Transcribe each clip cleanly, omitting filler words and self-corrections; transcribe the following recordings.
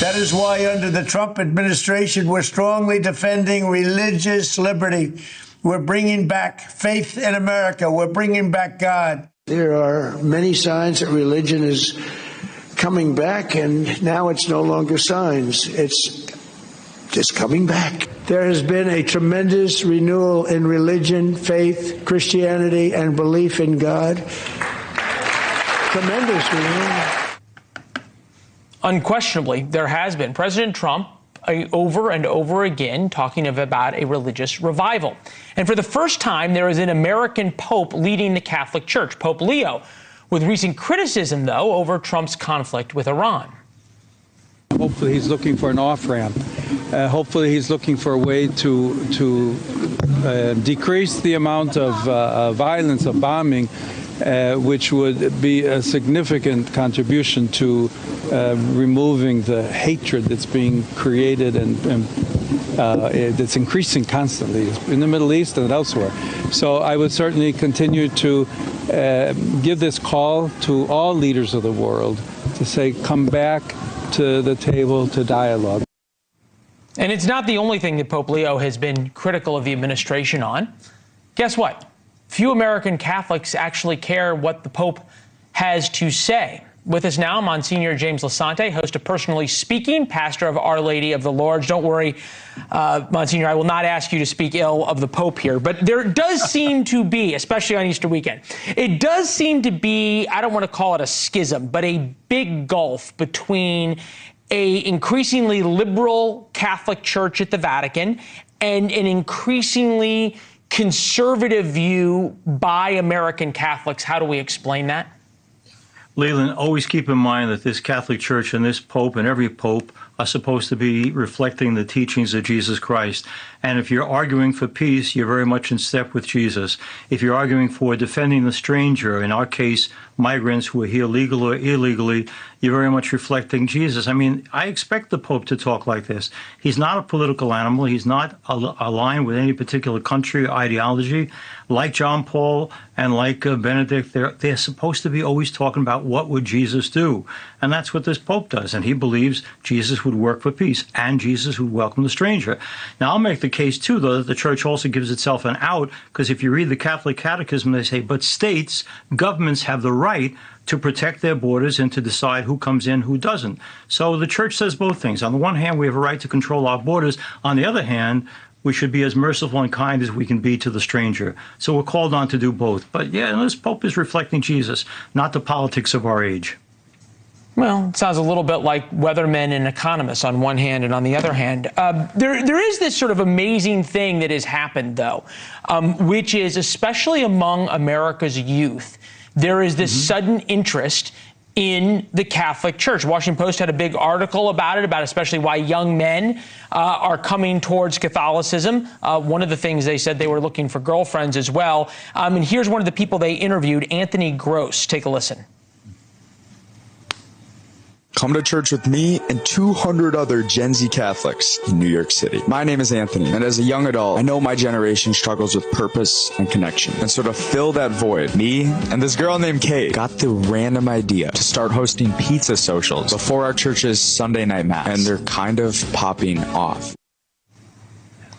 That is why under the Trump administration, we're strongly defending religious liberty. We're bringing back faith in America. We're bringing back God. There are many signs that religion is coming back, and now it's no longer signs. It's just coming back. There has been a tremendous renewal in religion, faith, Christianity, and belief in God. Tremendous renewal. Unquestionably, there has been. President Trump, over and over again, talking about a religious revival. And for the first time, there is an American pope leading the Catholic Church, Pope Leo, with recent criticism, though, over Trump's conflict with Iran. Hopefully he's looking for an off-ramp. Hopefully he's looking for a way to decrease the amount of violence, of bombing, which would be a significant contribution to removing the hatred that's being created and that's increasing constantly in the Middle East and elsewhere. So I would certainly continue to give this call to all leaders of the world to say, come back to the table to dialogue. And it's not the only thing that Pope Leo has been critical of the administration on. Guess what? Few American Catholics actually care what the Pope has to say. With us now, Monsignor James Lisante, host of Personally Speaking, pastor of Our Lady of the Lords. Don't worry, Monsignor, I will not ask you to speak ill of the Pope here, but there does seem to be, especially on Easter weekend, it does seem to be, I don't want to call it a schism, but a big gulf between a increasingly liberal Catholic Church at the Vatican and an increasingly conservative view by American Catholics. How do we explain that? Leland, always keep in mind that this Catholic Church and this Pope and every Pope are supposed to be reflecting the teachings of Jesus Christ. And if you're arguing for peace, you're very much in step with Jesus. If you're arguing for defending the stranger, in our case, migrants who are here legally or illegally, you're very much reflecting Jesus. I mean, I expect the Pope to talk like this. He's not a political animal. He's not aligned with any particular country or ideology. Like John Paul and like Benedict, they're supposed to be always talking about what would Jesus do. And that's what this Pope does. And he believes Jesus would work for peace and Jesus would welcome the stranger. Now, I'll make the case, too, though, that the Church also gives itself an out, because if you read the Catholic Catechism, they say, but states, governments have the right to protect their borders and to decide who comes in, who doesn't. So the Church says both things. On the one hand, we have a right to control our borders. On the other hand, we should be as merciful and kind as we can be to the stranger. So we're called on to do both. But yeah, this Pope is reflecting Jesus, not the politics of our age. Well, it sounds a little bit like weathermen and economists on one hand, and on the other hand, there is this sort of amazing thing that has happened, though, which is, especially among America's youth, there is this sudden interest in the Catholic Church. Washington Post had a big article about it, about especially why young men are coming towards Catholicism. One of the things they said, they were looking for girlfriends as well. And here's one of the people they interviewed, Anthony Gross. Take a listen. Come to church with me and 200 other Gen Z Catholics in New York City. My name is Anthony, and as a young adult, I know my generation struggles with purpose and connection. And so to fill that void, me and this girl named Kate got the random idea to start hosting pizza socials before our church's Sunday night mass, and they're kind of popping off.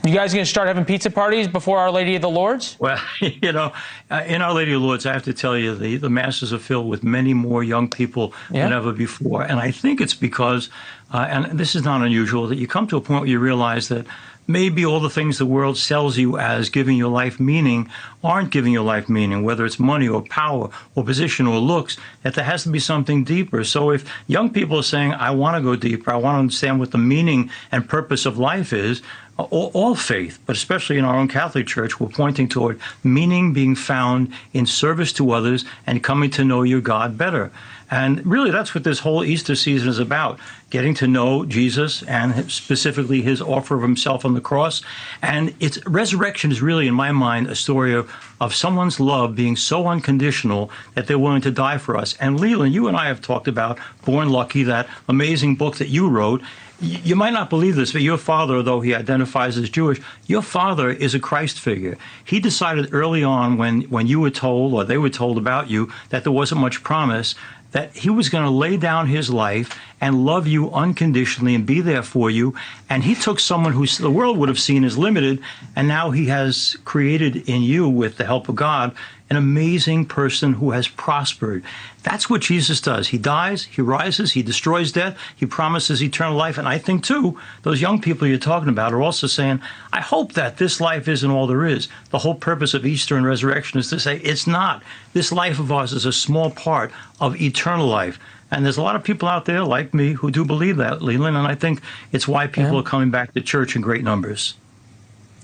You guys going to start having pizza parties before Our Lady of the Lords? Well, you know, in Our Lady of the Lords, I have to tell you, the masses are filled with many more young people than ever before. And I think it's because, and this is not unusual, that you come to a point where you realize that maybe all the things the world sells you as giving your life meaning aren't giving your life meaning, whether it's money or power or position or looks, that there has to be something deeper. So if young people are saying, I want to go deeper, I want to understand what the meaning and purpose of life is, all faith, but especially in our own Catholic Church, we're pointing toward meaning being found in service to others and coming to know your God better. And really, that's what this whole Easter season is about, getting to know Jesus and specifically his offer of himself on the cross. And its resurrection is really, in my mind, a story of someone's love being so unconditional that they're willing to die for us. And Leland, you and I have talked about Born Lucky, that amazing book that you wrote. You might not believe this, but your father, though he identifies as Jewish, your father is a Christ figure. He decided early on when you were told, or they were told about you, that there wasn't much promise, that he was going to lay down his life and love you unconditionally and be there for you. And he took someone who the world would have seen as limited, and now he has created in you, with the help of God, an amazing person who has prospered. That's what Jesus does. He dies, he rises, he destroys death, he promises eternal life. And I think, too, those young people you're talking about are also saying, I hope that this life isn't all there is. The whole purpose of Easter and resurrection is to say, it's not. This life of ours is a small part of eternal life. And there's a lot of people out there like me who do believe that, Leland, and I think it's why people are coming back to church in great numbers.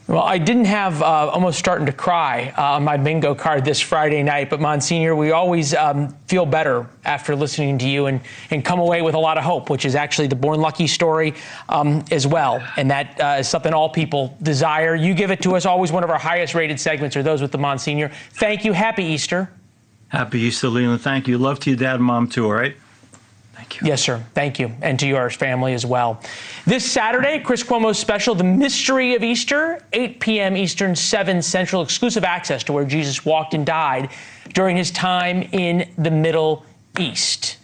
Well, I didn't have almost starting to cry on my bingo card this Friday night, but Monsignor, we always feel better after listening to you and come away with a lot of hope, which is actually the Born Lucky story as well. And that is something all people desire. You give it to us. Always one of our highest rated segments are those with the Monsignor. Thank you. Happy Easter. Happy Easter, Leland. Thank you. Love to your dad and mom, too, all right? Thank you. Yes, sir. Thank you. And to your family as well. This Saturday, Chris Cuomo's special, The Mystery of Easter, 8 p.m. Eastern, 7 Central, exclusive access to where Jesus walked and died during his time in the Middle East.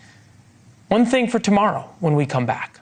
One thing for tomorrow when we come back.